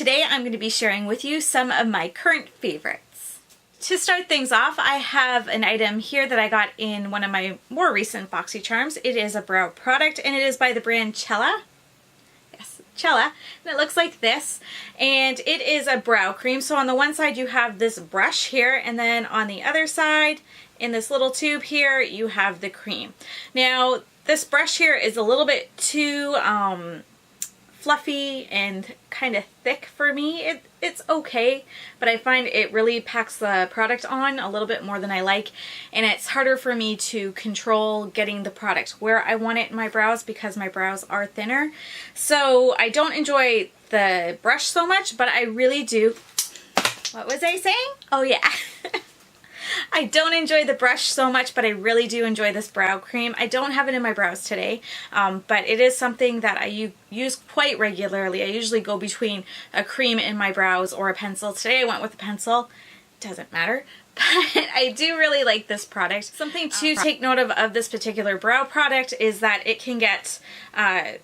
today I'm going to be sharing with you some of my current favorites. To start things off, I have an item here that I got in one of my more recent BoxyCharms. It is a brow product and it is by the brand Chella. Yes, Chella. And it looks like this. And it is a brow cream. So on the one side you have this brush here, and then on the other side in this little tube here you have the cream. Now this brush here is a little bit too fluffy and kind of thick for me. It's okay, but I find it really packs the product on a little bit more than I like, and it's harder for me to control getting the product where I want it in my brows because my brows are thinner. So I don't enjoy the brush so much, but I really do. What was I saying? Oh yeah. I don't enjoy the brush so much, but I really do enjoy this brow cream. I don't have it in my brows today, but it is something that I use quite regularly. I usually go between a cream in my brows or a pencil. Today I went with a pencil. Doesn't matter. But I do really like this product. Something to take note of this particular brow product is that it can get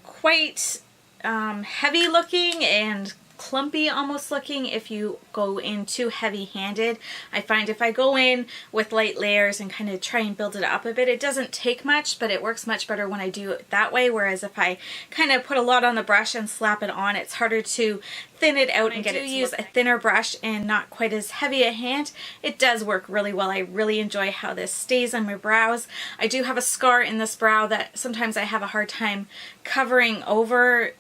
quite heavy looking and clumpy almost looking if you go in too heavy-handed. I find if I go in with light layers and kind of try and build it up a bit, it doesn't take much, but it works much better when I do it that way, whereas if I kind of put a lot on the brush and slap it on, it's harder to thin it out and get it to use a thinner brush and not quite as heavy a hand. It does work really well. I really enjoy how this stays on my brows. I do have a scar in this brow that sometimes I have a hard time covering over,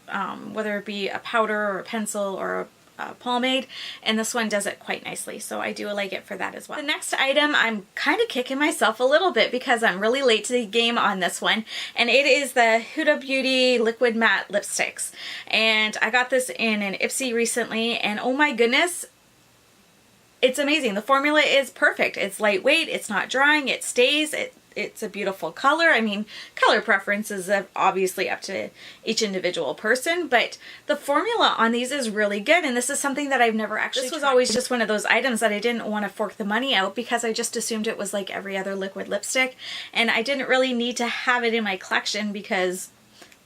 whether it be a powder or a pencil or a pomade, and this one does it quite nicely, so I do like it for that as well. The next item, I'm kind of kicking myself a little bit because I'm really late to the game on this one, and it is the Huda Beauty Liquid Matte Lipsticks, and I got this in an Ipsy recently, and oh my goodness, it's amazing. The formula is perfect. It's lightweight, it's not drying, it stays, it's a beautiful color. I mean, color preferences are obviously up to each individual person, but the formula on these is really good, and this is something that I've never actually tried. This was always just one of those items that I didn't want to fork the money out because I just assumed it was like every other liquid lipstick, and I didn't really need to have it in my collection because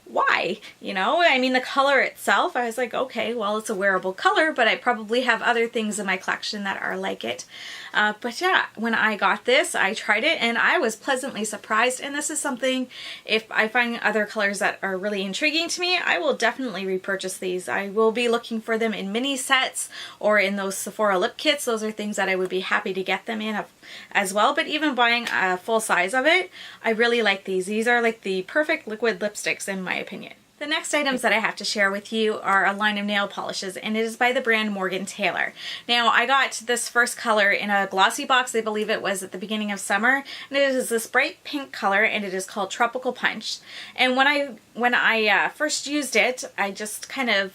why? You know, I mean, the color itself, I was like, okay, well, it's a wearable color, but I probably have other things in my collection that are like it. But yeah, when I got this, I tried it and I was pleasantly surprised, and this is something, if I find other colors that are really intriguing to me, I will definitely repurchase these. I will be looking for them in mini sets or in those Sephora lip kits. Those are things that I would be happy to get them in as well, but even buying a full size of it, I really like these. These are like the perfect liquid lipsticks in my opinion. The next items that I have to share with you are a line of nail polishes, and it is by the brand Morgan Taylor. Now, I got this first color in a glossy box, I believe it was at the beginning of summer, and it is this bright pink color, and it is called Tropical Punch. And when I first used it, I just kind of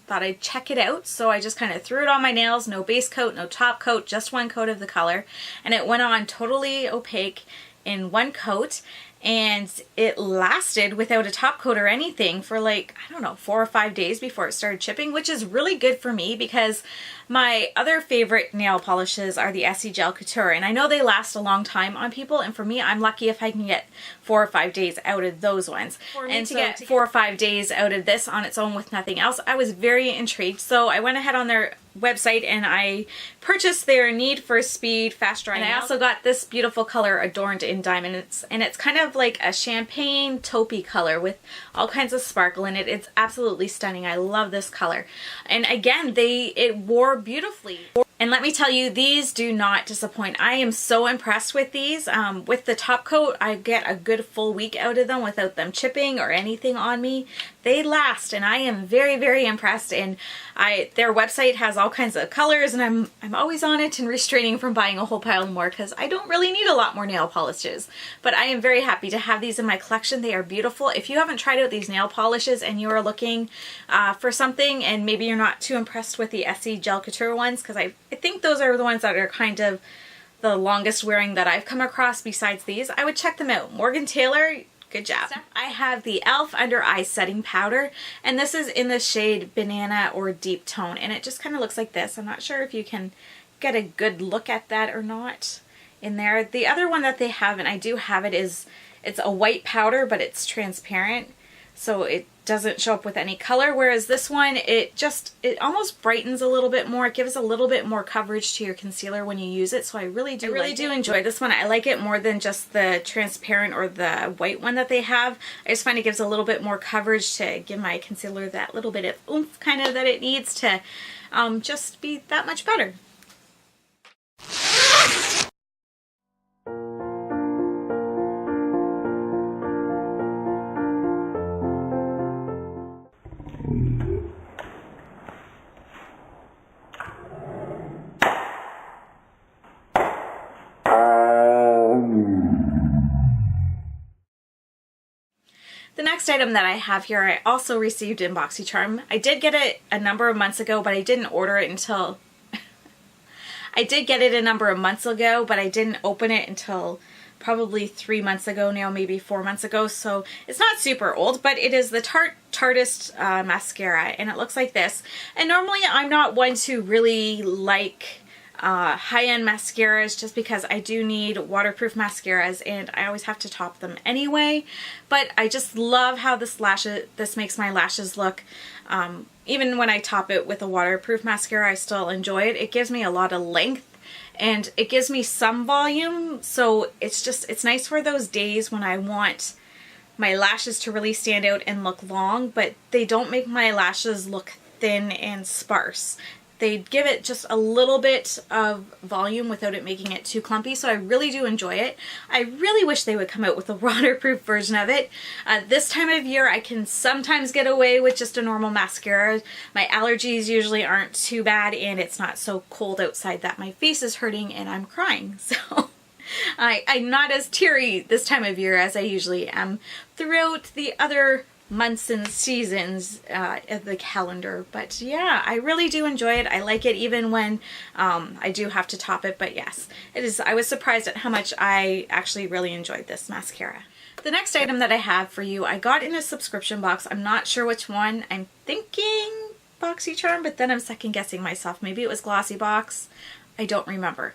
thought I'd check it out, so I just kind of threw it on my nails, no base coat, no top coat, just one coat of the color, and it went on totally opaque in one coat, and it lasted without a top coat or anything for like, I don't know, 4 or 5 days before it started chipping, which is really good for me because my other favorite nail polishes are the Essie Gel Couture, and I know they last a long time on people, and for me, I'm lucky if I can get 4 or 5 days out of those ones. And to get 4 or 5 days out of this on its own with nothing else, I was very intrigued, so I went ahead on their website and I purchased their Need for Speed Fast Dry, and I also got this beautiful color Adorned in Diamond, and it's kind of like a champagne taupey color with all kinds of sparkle in it. It's absolutely stunning. I love this color, and again, it wore beautifully. And let me tell you, these do not disappoint. I am so impressed with these. With the top coat, I get a good full week out of them without them chipping or anything on me. They last, and I am very, very impressed. And their website has all kinds of colors, and I'm always on it and restraining from buying a whole pile more because I don't really need a lot more nail polishes. But I am very happy to have these in my collection. They are beautiful. If you haven't tried out these nail polishes and you are looking for something, and maybe you're not too impressed with the Essie Gel Couture ones, because I think those are the ones that are kind of the longest wearing that I've come across besides these, I would check them out. Morgan Taylor, good job. I have the E.L.F. Under Eye Setting Powder, and this is in the shade Banana or Deep Tone, and it just kind of looks like this. I'm not sure if you can get a good look at that or not in there. The other one that they have, and I do have it, is it's a white powder, but it's transparent. so it doesn't show up with any color, whereas this one, it almost brightens a little bit more. It gives a little bit more coverage to your concealer when you use it, so I really do enjoy this one. I like it more than just the transparent or the white one that they have. I just find it gives a little bit more coverage to give my concealer that little bit of oomph kind of that it needs to just be that much better. The next item that I have here, I also received in BoxyCharm. I did get it a number of months ago, but I didn't order it until... I did get it a number of months ago, but I didn't open it until probably 3 months ago now, maybe 4 months ago. So it's not super old, but it is the Tarteist mascara, and it looks like this. And normally I'm not one to really like high-end mascaras, just because I do need waterproof mascaras and I always have to top them anyway, but I just love how this makes my lashes look. Even when I top it with a waterproof mascara, I still enjoy it. It gives me a lot of length and it gives me some volume, so it's nice for those days when I want my lashes to really stand out and look long, but they don't make my lashes look thin and sparse. They give it just a little bit of volume without it making it too clumpy, so I really do enjoy it. I really wish they would come out with a waterproof version of it. This time of year I can sometimes get away with just a normal mascara. My allergies usually aren't too bad and it's not so cold outside that my face is hurting and I'm crying. So I'm not as teary this time of year as I usually am throughout the other months and seasons of the calendar. But yeah, I really do enjoy it. I like it even when I do have to top it, but yes, it is. I was surprised at how much I actually really enjoyed this mascara. The next item that I have for you, I got in a subscription box. I'm not sure which one. I'm thinking BoxyCharm, but then I'm second guessing myself. Maybe it was Glossybox. I don't remember.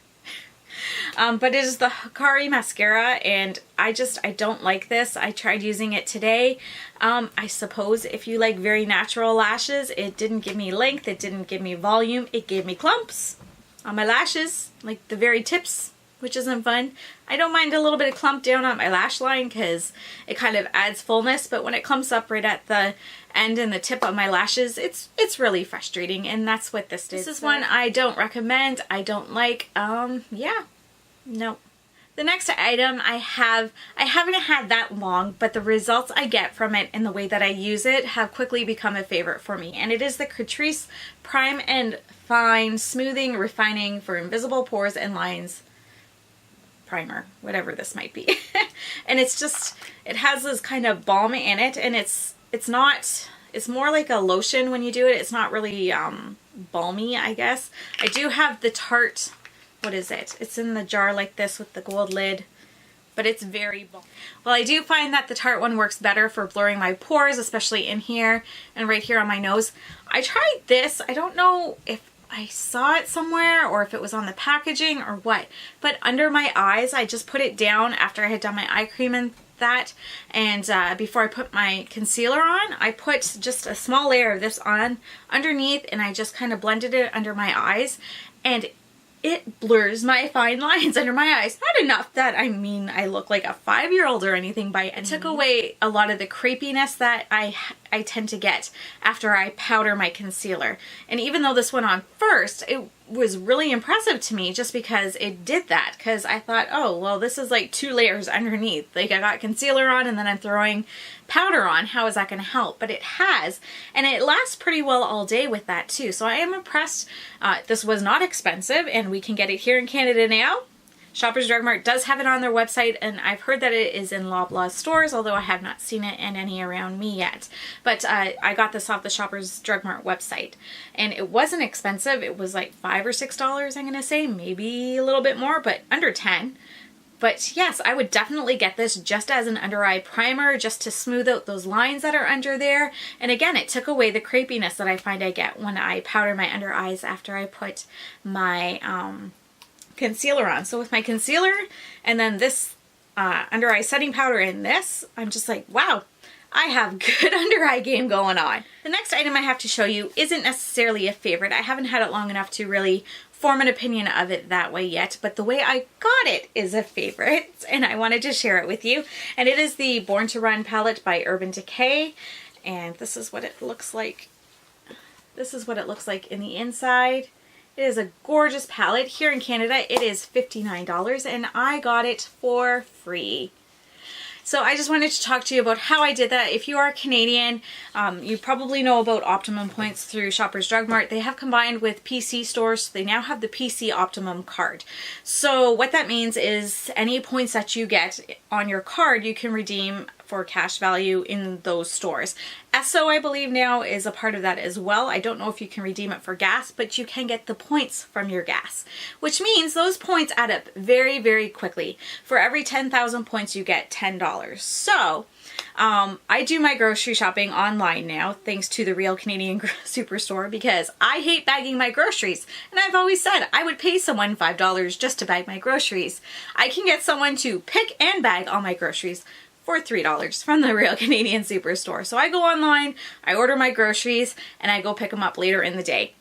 But it is the Hikari Mascara, and I don't like this. I tried using it today. I suppose if you like very natural lashes, it didn't give me length, it didn't give me volume, it gave me clumps on my lashes, like the very tips, which isn't fun. I don't mind a little bit of clump down on my lash line because it kind of adds fullness, but when it clumps up right at the end and the tip of my lashes, it's really frustrating, and that's what this did. This is one I don't recommend. I don't like. Yeah, no. The next item I haven't had that long, but the results I get from it and the way that I use it have quickly become a favorite for me, and it is the Catrice Prime and Fine Smoothing Refining for Invisible Pores and Lines primer, whatever this might be. And it has this kind of balm in it, and it's more like a lotion when you do it. It's not really balmy, I guess. I do have the Tarte, what is it? It's in the jar like this with the gold lid, but it's very balmy. Well, I do find that the Tarte one works better for blurring my pores, especially in here and right here on my nose. I tried this. I don't know if I saw it somewhere or if it was on the packaging or what, but under my eyes, I just put it down after I had done my eye cream and that, and before I put my concealer on, I put just a small layer of this on underneath, and I just kind of blended it under my eyes, and it blurs my fine lines under my eyes. Not enough that I mean I look like a 5-year-old or anything by it. It took away a lot of the crepiness that I tend to get after I powder my concealer. And even though this went on first, it was really impressive to me just because it did that, because I thought, oh, well, this is like 2 layers underneath. Like, I got concealer on and then I'm throwing powder on. How is that going to help? But it has, and it lasts pretty well all day with that too. So I am impressed. This was not expensive, and we can get it here in Canada now. Shoppers Drug Mart does have it on their website, and I've heard that it is in Loblaw stores, although I have not seen it in any around me yet. But I got this off the Shoppers Drug Mart website, and it wasn't expensive. It was like $5 or $6, I'm going to say, maybe a little bit more, but under 10. But yes, I would definitely get this just as an under eye primer, just to smooth out those lines that are under there. And again, it took away the crepiness that I find I get when I powder my under eyes after I put my concealer on. So with my concealer and then this under eye setting powder in this, I'm just like, wow, I have good under eye game going on. The next item I have to show you isn't necessarily a favorite. I haven't had it long enough to really form an opinion of it that way yet, but the way I got it is a favorite, and I wanted to share it with you. And it is the Born to Run palette by Urban Decay, and this is what it looks like. This is what it looks like in the inside. It is a gorgeous palette. Here in Canada, it is $59, and I got it for free. So I just wanted to talk to you about how I did that. If you are Canadian, you probably know about Optimum Points through Shoppers Drug Mart. They have combined with PC stores, so they now have the PC Optimum card. So what that means is any points that you get on your card, you can redeem for cash value in those stores. Esso, I believe now, is a part of that as well. I don't know if you can redeem it for gas, but you can get the points from your gas, which means those points add up very, very quickly. For every 10,000 points, you get $10. So I do my grocery shopping online now, thanks to the Real Canadian Superstore, because I hate bagging my groceries. And I've always said I would pay someone $5 just to bag my groceries. I can get someone to pick and bag all my groceries for $3 from the Real Canadian Superstore. So I go online, I order my groceries, and I go pick them up later in the day.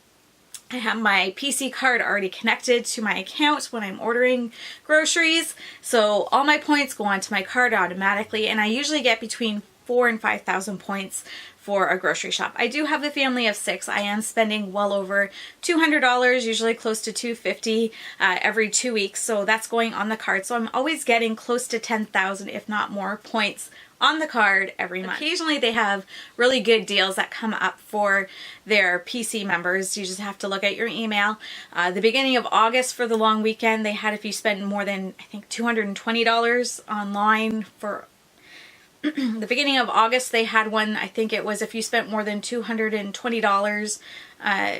I have my PC card already connected to my account when I'm ordering groceries, so all my points go onto my card automatically, and I usually get between 4,000 and 5,000 points for a grocery shop. I do have a family of 6. I am spending well over $200, usually close to $250 every 2 weeks, so that's going on the card. So I'm always getting close to 10,000, if not more, points on the card every month. Occasionally they have really good deals that come up for their PC members. You just have to look at your email. The beginning of August for the long weekend, they had, if you spend more than, I think, $220 online for the beginning of August, they had one, I think it was if you spent more than $220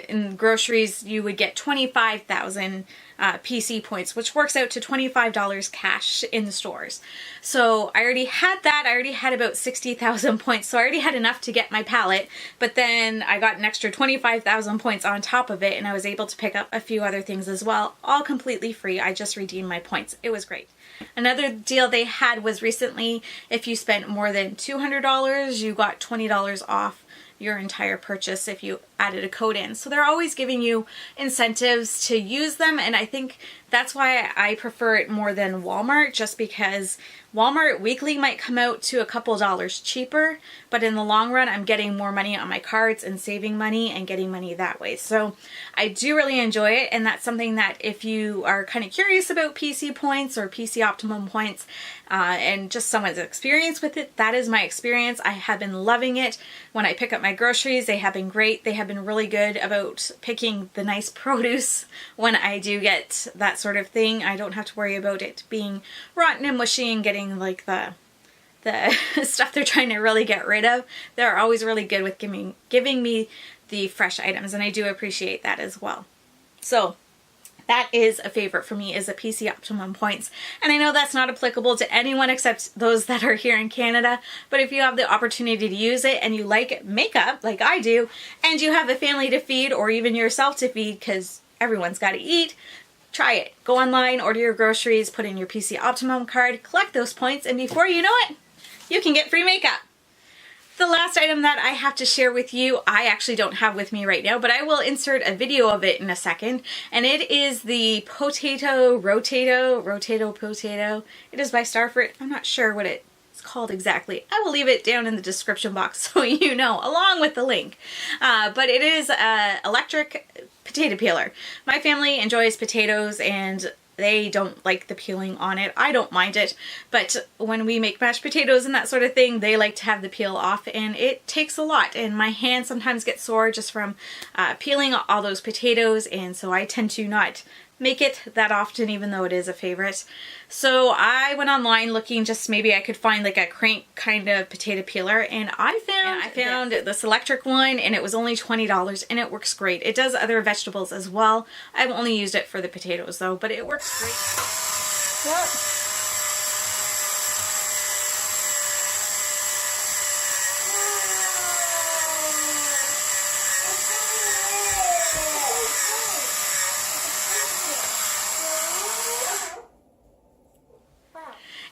in groceries, you would get 25,000 PC points, which works out to $25 cash in the stores. So I already had that. I already had about 60,000 points, so I already had enough to get my palette, but then I got an extra 25,000 points on top of it, and I was able to pick up a few other things as well, all completely free. I just redeemed my points. It was great. Another deal they had was recently, if you spent more than $200, you got $20 off your entire purchase if you added a code in. So they're always giving you incentives to use them, and I think that's why I prefer it more than Walmart, just because Walmart weekly might come out to a couple dollars cheaper, but in the long run I'm getting more money on my cards and saving money and getting money that way. So I do really enjoy it, and that's something that if you are kind of curious about PC points or PC Optimum Points and just someone's experience with it, that is my experience. I have been loving it. When I pick up my groceries, they have been great. They have been really good about picking the nice produce when I do get that sort of thing. I don't have to worry about it being rotten and mushy and getting like the stuff they're trying to really get rid of. They're always really good with giving me the fresh items, and I do appreciate that as well. So that is a favorite for me, is a PC Optimum Points. And I know that's not applicable to anyone except those that are here in Canada, but if you have the opportunity to use it and you like makeup like I do, and you have a family to feed or even yourself to feed, because everyone's got to eat, try it. Go online, order your groceries, put in your PC Optimum card, collect those points, and before you know it, you can get free makeup. The last item that I have to share with you, I actually don't have with me right now, but I will insert a video of it in a second, and it is the Rotato Potato. It is by Starfruit. I'm not sure what it's called exactly. I will leave it down in the description box so you know, along with the link. But it is an electric potato peeler. My family enjoys potatoes, and they don't like the peeling on it. I don't mind it, but when we make mashed potatoes and that sort of thing, they like to have the peel off, and it takes a lot, and my hands sometimes get sore just from peeling all those potatoes, and so I tend to not make it that often, even though it is a favorite. So I went online looking, just maybe I could find like a crank kind of potato peeler, and I found this electric one, and it was only $20, and it works great. It does other vegetables as well. I've only used it for the potatoes though, but it works great. Yep.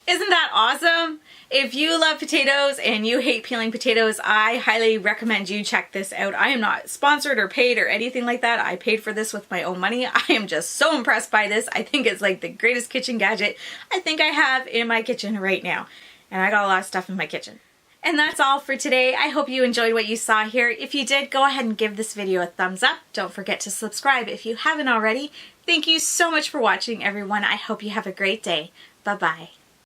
Isn't that awesome? If you love potatoes and you hate peeling potatoes, I highly recommend you check this out. I am not sponsored or paid or anything like that. I paid for this with my own money. I am just so impressed by this. I think it's like the greatest kitchen gadget I think I have in my kitchen right now. And I got a lot of stuff in my kitchen. And that's all for today. I hope you enjoyed what you saw here. If you did, go ahead and give this video a thumbs up. Don't forget to subscribe if you haven't already. Thank you so much for watching, everyone. I hope you have a great day. Bye-bye.